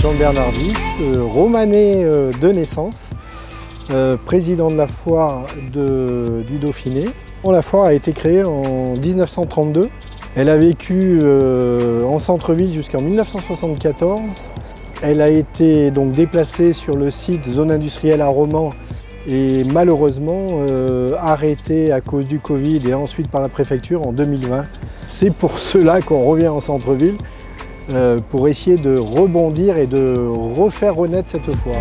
Jean Bernardis, romanais de naissance, président de la foire du Dauphiné. La foire a été créée en 1932. Elle a vécu en centre-ville jusqu'en 1974. Elle a été donc déplacée sur le site zone industrielle à Romans et malheureusement arrêtée à cause du Covid et ensuite par la préfecture en 2020. C'est pour cela qu'on revient en centre-ville pour essayer de rebondir et de refaire renaître cette foire.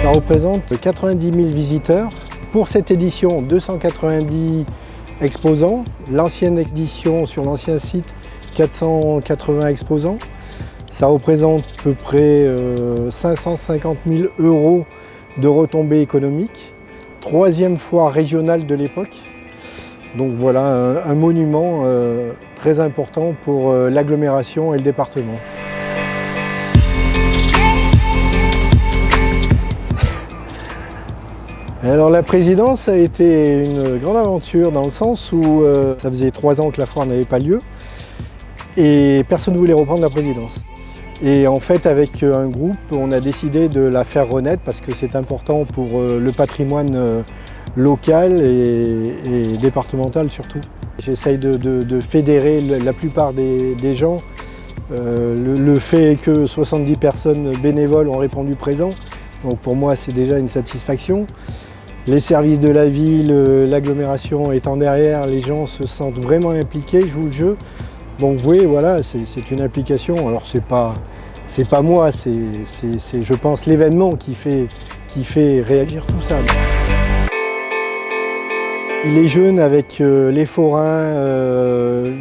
Ça représente 90 000 visiteurs. Pour cette édition, 290 exposants. L'ancienne édition sur l'ancien site, 480 exposants. Ça représente à peu près 550 000 € de retombées économiques. Troisième foire régionale de l'époque. Donc voilà un monument très important pour l'agglomération et le département. Alors la présidence a été une grande aventure dans le sens où ça faisait 3 ans que la foire n'avait pas lieu et personne ne voulait reprendre la présidence. Et en fait avec un groupe on a décidé de la faire renaître parce que c'est important pour le patrimoine local et départemental surtout. J'essaye de fédérer la plupart des gens. Le fait que 70 personnes bénévoles ont répondu présent, donc pour moi c'est déjà une satisfaction. Les services de la ville, l'agglomération étant derrière, les gens se sentent vraiment impliqués, jouent le jeu. Donc vous voyez, voilà, c'est une implication. Alors c'est pas moi, c'est je pense l'événement qui fait réagir tout ça. Les jeunes avec les forains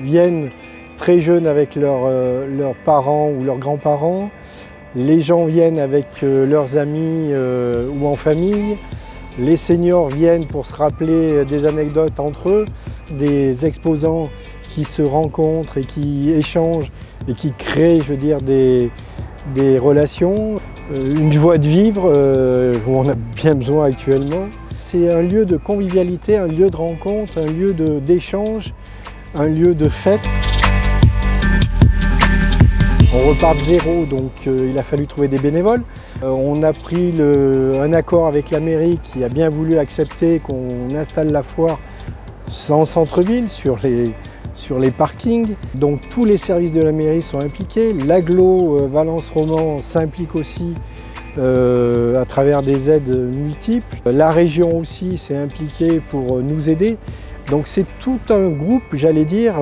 viennent très jeunes avec leurs parents ou leurs grands-parents. Les gens viennent avec leurs amis ou en famille. Les seniors viennent pour se rappeler des anecdotes entre eux, des exposants qui se rencontrent et qui échangent et qui créent, je veux dire, des relations, une joie de vivre où on a bien besoin actuellement. C'est un lieu de convivialité, un lieu de rencontre, un lieu d'échange, un lieu de fête. On repart de zéro, donc il a fallu trouver des bénévoles. On a pris un accord avec la mairie qui a bien voulu accepter qu'on installe la foire en centre-ville, sur les parkings. Donc tous les services de la mairie sont impliqués. L'agglo Valence Romans s'implique aussi à travers des aides multiples. La région aussi s'est impliquée pour nous aider. Donc c'est tout un groupe, j'allais dire,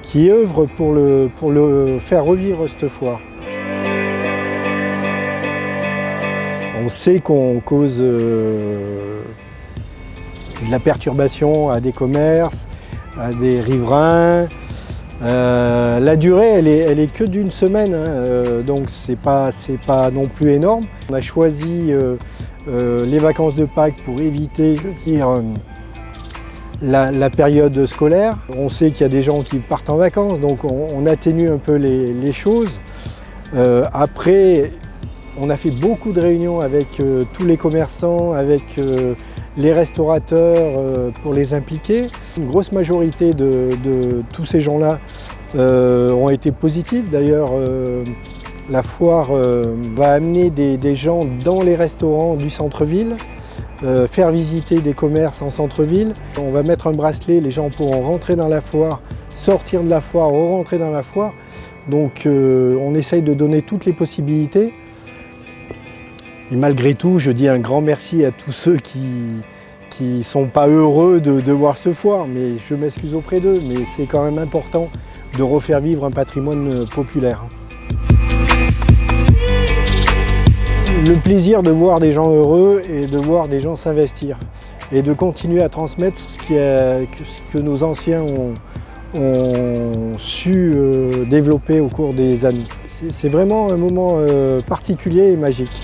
qui œuvre pour le faire revivre cette foire. On sait qu'on cause de la perturbation à des commerces, à des riverains. La durée, elle est que d'une semaine, hein, donc c'est pas non plus énorme. On a choisi les vacances de Pâques pour éviter, je veux dire, la période scolaire. On sait qu'il y a des gens qui partent en vacances, donc on atténue un peu les choses. Après, on a fait beaucoup de réunions avec tous les commerçants, avec les restaurateurs pour les impliquer. Une grosse majorité de tous ces gens-là ont été positifs. D'ailleurs, la foire va amener des gens dans les restaurants du centre-ville, faire visiter des commerces en centre-ville. On va mettre un bracelet, les gens pourront rentrer dans la foire, sortir de la foire, re-rentrer dans la foire. Donc on essaye de donner toutes les possibilités. Et malgré tout, je dis un grand merci à tous ceux qui ne sont pas heureux de voir cette foire, mais je m'excuse auprès d'eux, mais c'est quand même important de refaire vivre un patrimoine populaire. Le plaisir de voir des gens heureux et de voir des gens s'investir et de continuer à transmettre ce que nos anciens ont su développer au cours des années. C'est vraiment un moment particulier et magique.